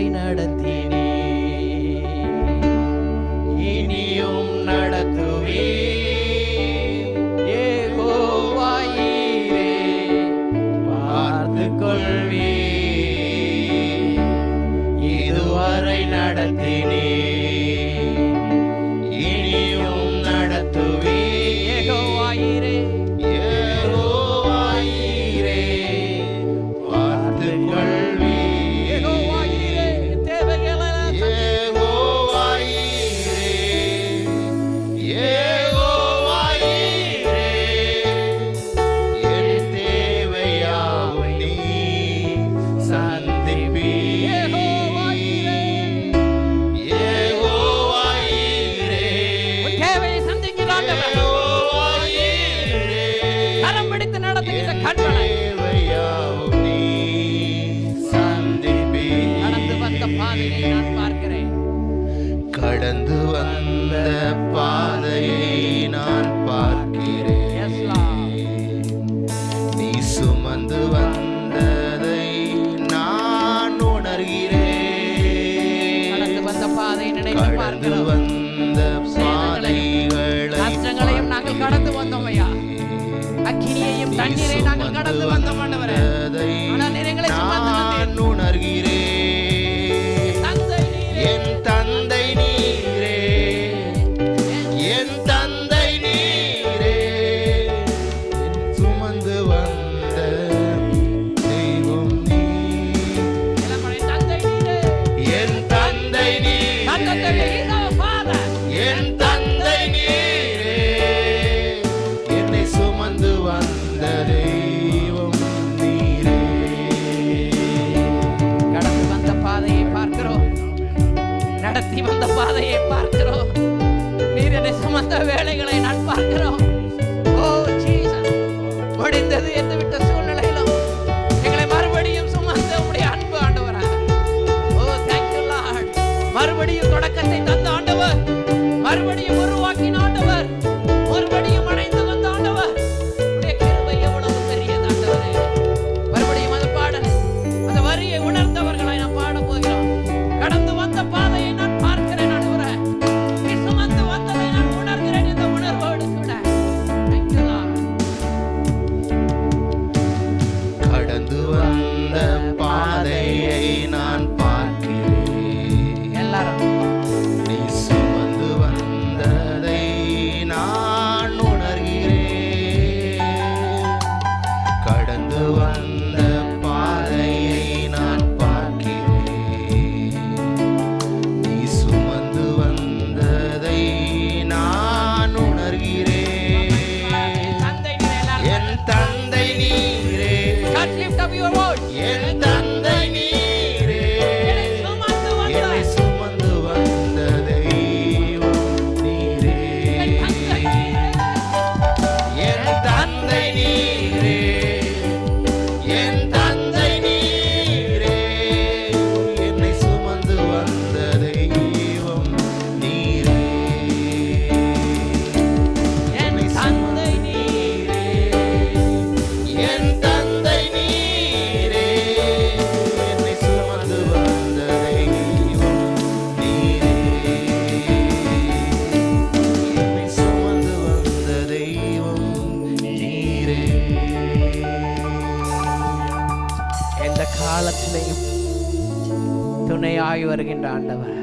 இதுவரை நடத்தினே, இனியும் நடத்துவே. யெகோவாயீரே பார்த்து கொள்வே, இதுவரை நடத்தினே, இனியும் நடத்துவே. யெகோவாயீரே யெகோவாயீரே பார்த்து கொள்வே. யெகோவாயீரே தேவைகளை யெகோவாயீரே யெகோவாயீரே என் தேவையாவும் நீ சந்திப்பீ. யெகோவாயீரே யெகோவாயீரே உன் தேவையை சந்திக்கிறாங்க. யெகோவாயீரே கரம் பிடித்து நடத்துகிற கண்களை தேவையாவும் நீ சந்திப்பீ. கடந்து வந்த பாதையை நான் பார்க்கிறேன், கடந்து வந்த பாதையை நான் பார்க்கிறேன். Yes, Lord. நீ சுமந்து வந்ததை நான் உணர்கிறேன். கடந்து வந்த பாதையை நினைத்து பார்க்கிறோம். வந்த பாதைகளை கஷ்டங்களையும் நாங்கள் கடந்து வந்தோம் ஐயா, அக்கினியையும் தண்ணீரை நாங்கள் கடந்து வந்தோம் ஆண்டவரே. ஆனால் எங்களை சுமந்து வந்தீர். உணர்கிறேன் தந்தை நீரே, என் தந்தை நீரே, என் தந்தை நீரே, சுமந்து வந்த தெய்வம் நீ. தந்தை நீரே, என் தந்தை நீரே, என் தந்தை நீரே, என்னை சுமந்து வந்த தெய்வம் நீரே. கடந்து வந்த பாதையை பார்க்கிறோம், நடத்தி வந்த பாதையை பார்க்கிறோம், நீர் என்னை சுமந்த வேலைகளை நான் பார்க்கிறோம். ஓ ஜீசஸ், முடிந்தது என்று விட்ட சூழ்நிலையிலும் எங்களை மறுபடியும் சுமந்த உம்முடைய அன்பு ஆண்டவராக. ஓ தேங்க் யூ லார்ட். மறுபடியும் தொடக்கத்தை தந்த ஆண்டவர், மறுபடியும் உருவாக்கின ஆண்டவர், மறுபடியும் அணைந்து வந்த ஆண்டவர். உம்முடைய கிருபை எவ்வளவு பெரியது ஆண்டவரே. மறுபடியும் அந்த பாடல், அந்த வரியை உணர்ந்தவர்களாய் நாம் பாட போகிறோம். கடந்து வந்த பாதையை நான் பார்க்கிறேன் ஆண்டவரே, நீ சுமந்து வந்ததை நான் உணர்கிறேன். இந்த உணர்வோடு கூட Thank you, Lord. கடந்து வந்த பாதையை நான் பார்க்கிறேன். எல்லாரும் நீ சுமந்து வந்ததை நான் உணர்கிறேன். கடந்து வந்த பாதையை நான் பார்க்கிறேன். நீ சுமந்து வந்ததை நான் உணர்கிறேன். என் தந்தை நீரே, என் தந்தை நீரே, என்னை சுமந்து வந்த தெய்வம் நீரே. என் தந்தை நீரே, என் தந்தை நீரே, என்னை சுமந்து வந்த தெய்வம் நீரே. என்னை தந்தை நீரே, என் தந்தை நீரே, என்னை சுமந்து வந்த தெய்வம் நீரே. என்னை சுமந்து வந்த தெய்வம் நீரே. எந்த காலத்திலையும் துணையாய் வருகின்ற ஆண்டவர்,